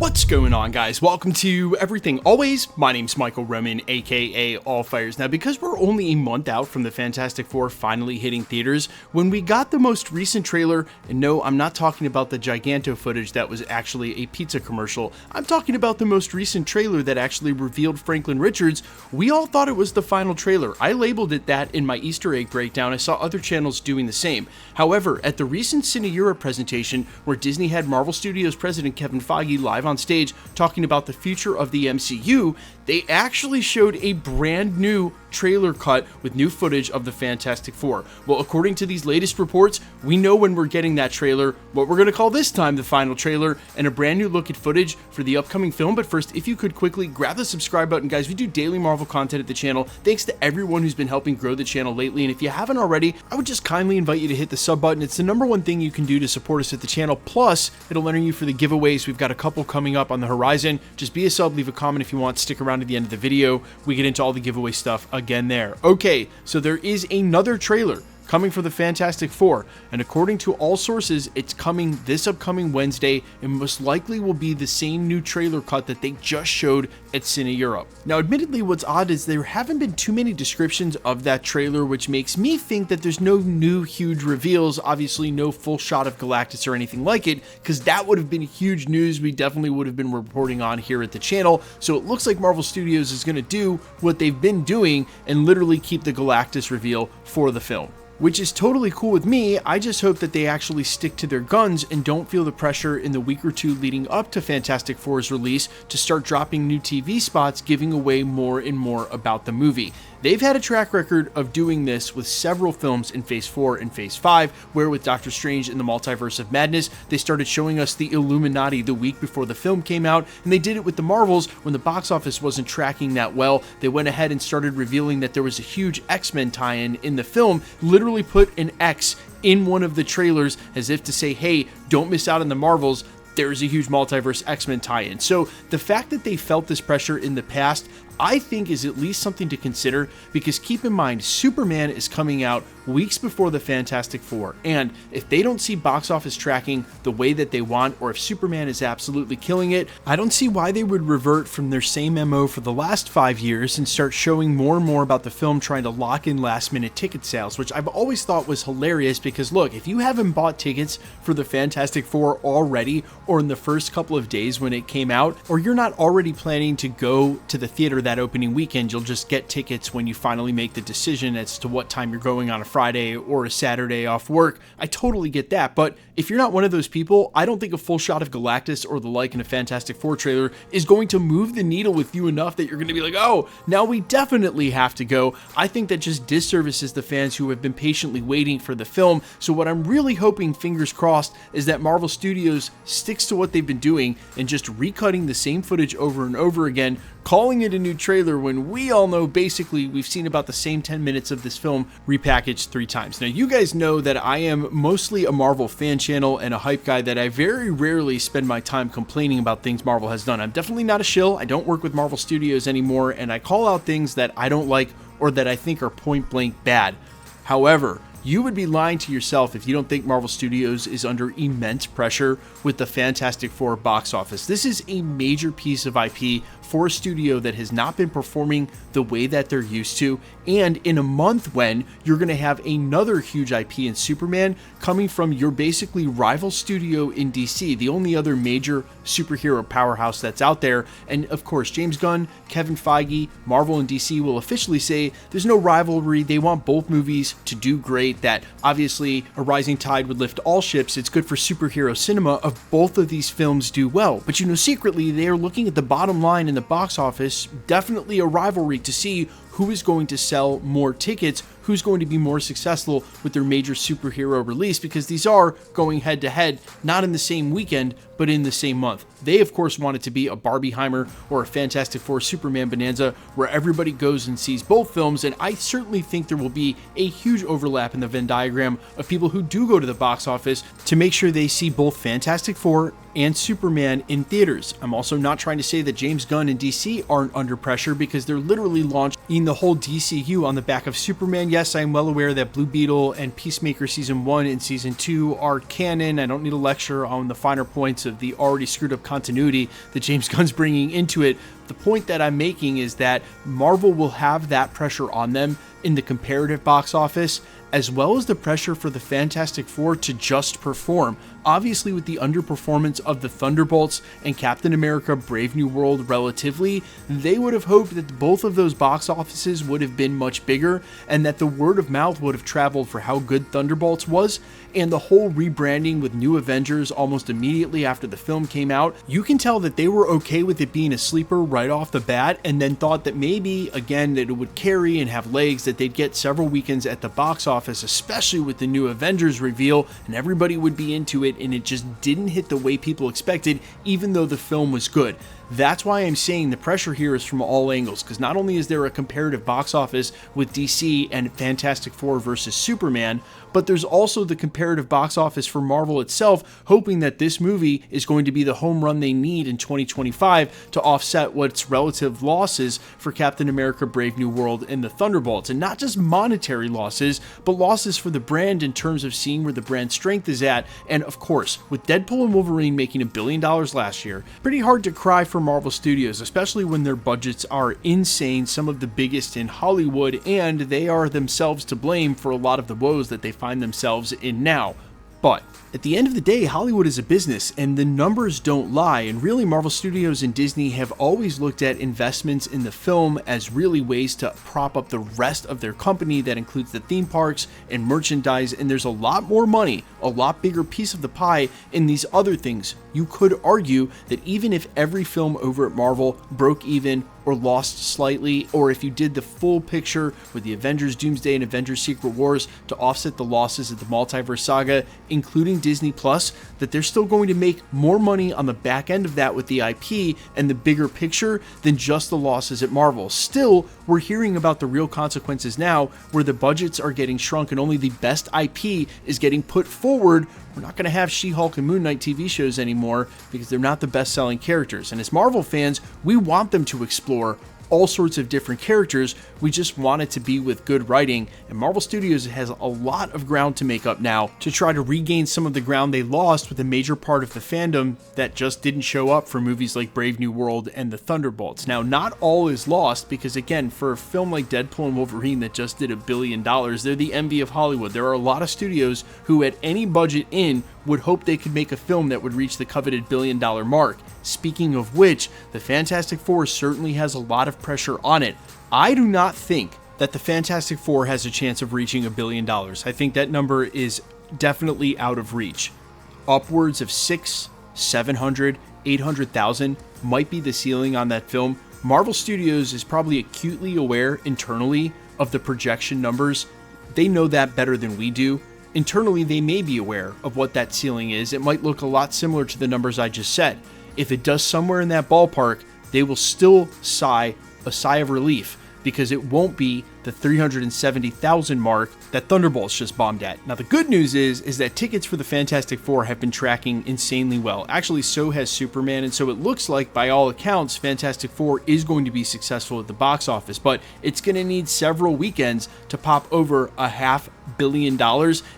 What's going on, guys? Welcome to Everything Always. My name's Michael Roman, aka Allfires. Now, because we're only a month out from the Fantastic Four finally hitting theaters, when we got the most recent trailer, and no, I'm not talking about the Giganto footage that was actually a pizza commercial, I'm talking about the most recent trailer that actually revealed Franklin Richards, we all thought it was the final trailer. I labeled it that in my Easter egg breakdown. I saw other channels doing the same. However, at the recent Cine Europe presentation, where Disney had Marvel Studios president Kevin Feige live on stage talking about the future of the MCU, they actually showed a brand new trailer cut with new footage of the Fantastic Four. Well, according to these latest reports, we know when we're getting that trailer, what we're going to call this time the final trailer, and a brand new look at footage for the upcoming film. But first, if you could quickly grab the subscribe button, guys. We do daily Marvel content at the channel. Thanks to everyone who's been helping grow the channel lately, and if you haven't already, I would just kindly invite you to hit the sub button. It's the #1 thing you can do to support us at the channel. Plus, it'll enter you for the giveaways. We've got a couple coming up on the horizon. Just be a sub, leave a comment if you want, stick around to the end of the video. We get into all the giveaway stuff again there. Okay, so there is another trailer coming for the Fantastic Four, and according to all sources, it's coming this upcoming Wednesday, and most likely will be the same new trailer cut that they just showed at Cine Europe. Now, admittedly, what's odd is there haven't been too many descriptions of that trailer, which makes me think that there's no new huge reveals, obviously no full shot of Galactus or anything like it, because that would have been huge news we definitely would have been reporting on here at the channel. So it looks like Marvel Studios is going to do what they've been doing and literally keep the Galactus reveal for the film, which is totally cool with me. I just hope that they actually stick to their guns and don't feel the pressure in the week or two leading up to Fantastic Four's release to start dropping new TV spots giving away more and more about the movie. They've had a track record of doing this with several films in Phase 4 and Phase 5, where with Doctor Strange in the Multiverse of Madness, they started showing us the Illuminati the week before the film came out, and they did it with the Marvels when the box office wasn't tracking that well. They went ahead and started revealing that there was a huge X-Men tie-in in the film, literally put an X in one of the trailers as if to say, hey, don't miss out on the Marvels, there's a huge Multiverse X-Men tie-in. So the fact that they felt this pressure in the past, I think is at least something to consider, because keep in mind, Superman is coming out weeks before the Fantastic Four, and if they don't see box office tracking the way that they want, or if Superman is absolutely killing it, I don't see why they would revert from their same MO for the last 5 years and start showing more and more about the film trying to lock in last minute ticket sales, which I've always thought was hilarious, because look, if you haven't bought tickets for the Fantastic Four already, or in the first couple of days when it came out, or you're not already planning to go to the theater that opening weekend, you'll just get tickets when you finally make the decision as to what time you're going on a Friday or a Saturday off work. I totally get that, but if you're not one of those people, I don't think a full shot of Galactus or the like in a Fantastic Four trailer is going to move the needle with you enough that you're going to be like, oh, now we definitely have to go. I think that just disservices the fans who have been patiently waiting for the film. So what I'm really hoping, fingers crossed, is that Marvel Studios sticks to what they've been doing and just recutting the same footage over and over again, calling it a new trailer when we all know basically we've seen about the same 10 minutes of this film repackaged 3 times. Now, you guys know that I am mostly a Marvel fan channel and a hype guy, that I very rarely spend my time complaining about things Marvel has done. I'm definitely not a shill. I don't work with Marvel Studios anymore, and I call out things that I don't like or that I think are point blank bad. However, you would be lying to yourself if you don't think Marvel Studios is under immense pressure with the Fantastic Four box office. This is a major piece of IP for a studio that has not been performing the way that they're used to, and in a month when you're going to have another huge IP in Superman coming from your basically rival studio in DC, the only other major superhero powerhouse that's out there. And of course, James Gunn, Kevin Feige, Marvel and DC will officially say there's no rivalry. They want both movies to do great, that obviously a rising tide would lift all ships. It's good for superhero cinema if both of these films do well. But you know, secretly, they are looking at the bottom line in the box office, definitely a rivalry to see who is going to sell more tickets, who's going to be more successful with their major superhero release, because these are going head to head, not in the same weekend, but in the same month. They, of course, want it to be a Barbieheimer or a Fantastic Four Superman bonanza where everybody goes and sees both films, and I certainly think there will be a huge overlap in the Venn diagram of people who do go to the box office to make sure they see both Fantastic Four and Superman in theaters. I'm also not trying to say that James Gunn and DC aren't under pressure, because they're literally launching the whole DCU on the back of Superman. Yes, I'm well aware that Blue Beetle and Peacemaker Season 1 and Season 2 are canon. I don't need a lecture on the finer points of the already screwed up continuity that James Gunn's bringing into it. The point that I'm making is that Marvel will have that pressure on them in the comparative box office, as well as the pressure for the Fantastic Four to just perform. Obviously, with the underperformance of the Thunderbolts and Captain America Brave New World relatively, they would have hoped that both of those box offices would have been much bigger, and that the word of mouth would have traveled for how good Thunderbolts was. And the whole rebranding with New Avengers almost immediately after the film came out, you can tell that they were okay with it being a sleeper right off the bat, and then thought that maybe, again, that it would carry and have legs, that they'd get several weekends at the box office, especially with the New Avengers reveal, and everybody would be into it, and it just didn't hit the way people expected, even though the film was good. That's why I'm saying the pressure here is from all angles, because not only is there a comparative box office with DC and Fantastic Four versus Superman, but there's also the comparative box office for Marvel itself, hoping that this movie is going to be the home run they need in 2025 to offset what's relative losses for Captain America Brave New World and the Thunderbolts. And not just monetary losses, but losses for the brand in terms of seeing where the brand strength is at. And of course, with Deadpool and Wolverine making $1 billion last year, pretty hard to cry for Marvel Studios, especially when their budgets are insane, some of the biggest in Hollywood, and they are themselves to blame for a lot of the woes that they find themselves in now. But at the end of the day, Hollywood is a business, and the numbers don't lie, and really Marvel Studios and Disney have always looked at investments in the film as really ways to prop up the rest of their company. That includes the theme parks and merchandise, and there's a lot more money, a lot bigger piece of the pie in these other things. You could argue that even if every film over at Marvel broke even or lost slightly, or if you did the full picture with the Avengers Doomsday and Avengers Secret Wars to offset the losses of the Multiverse Saga, including Disney Plus, that they're still going to make more money on the back end of that with the IP and the bigger picture than just the losses at Marvel. Still, we're hearing about the real consequences now, where the budgets are getting shrunk and only the best IP is getting put forward. We're not going to have She-Hulk and Moon Knight TV shows anymore because they're not the best-selling characters. And as Marvel fans, we want them to explore all sorts of different characters. We just want it to be with good writing, and Marvel Studios has a lot of ground to make up now to try to regain some of the ground they lost with a major part of the fandom that just didn't show up for movies like Brave New World and the Thunderbolts. Now, not all is lost, because again, for a film like Deadpool and Wolverine that just did $1 billion, they're the envy of Hollywood. There are a lot of studios who at any budget in would hope they could make a film that would reach the coveted $1 billion mark. Speaking of which, the Fantastic Four certainly has a lot of pressure on it. I do not think that the Fantastic Four has a chance of reaching $1 billion. I think that number is definitely out of reach. Upwards of 600, 700, 800,000 might be the ceiling on that film. Marvel Studios is probably acutely aware internally of the projection numbers. They know that better than we do. Internally, they may be aware of what that ceiling is. It might look a lot similar to the numbers I just said. If it does somewhere in that ballpark, they will still sigh a sigh of relief, because it won't be the 370,000 mark that Thunderbolts just bombed at. Now, the good news is that tickets for the Fantastic Four have been tracking insanely well. Actually, so has Superman, and so it looks like, by all accounts, Fantastic Four is going to be successful at the box office, but it's going to need several weekends to pop over $500 million,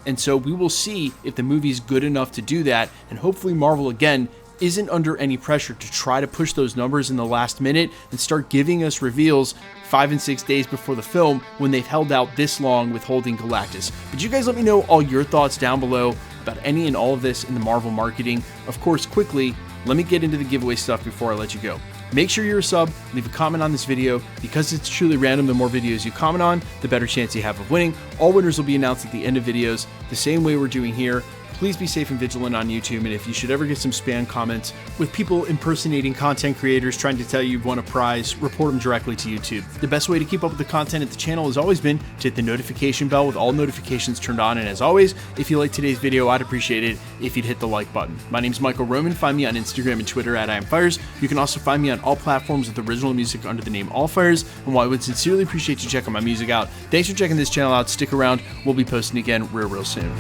and so we will see if the movie's good enough to do that, and hopefully Marvel, again, isn't under any pressure to try to push those numbers in the last minute and start giving us reveals 5 and 6 days before the film when they've held out this long with holding Galactus. But you guys let me know all your thoughts down below about any and all of this in the Marvel marketing. Of course, quickly, let me get into the giveaway stuff before I let you go. Make sure you're a sub, leave a comment on this video, because it's truly random. The more videos you comment on, the better chance you have of winning. All winners will be announced at the end of videos, the same way we're doing here. Please be safe and vigilant on YouTube, and if you should ever get some spam comments with people impersonating content creators trying to tell you you've won a prize, report them directly to YouTube. The best way to keep up with the content at the channel has always been to hit the notification bell with all notifications turned on, and as always, if you liked today's video, I'd appreciate it if you'd hit the like button. My name's Michael Roman. Find me on Instagram and Twitter at IamFires. You can also find me on all platforms with original music under the name Allfires, and while I would sincerely appreciate you checking my music out, thanks for checking this channel out. Stick around. We'll be posting again real soon.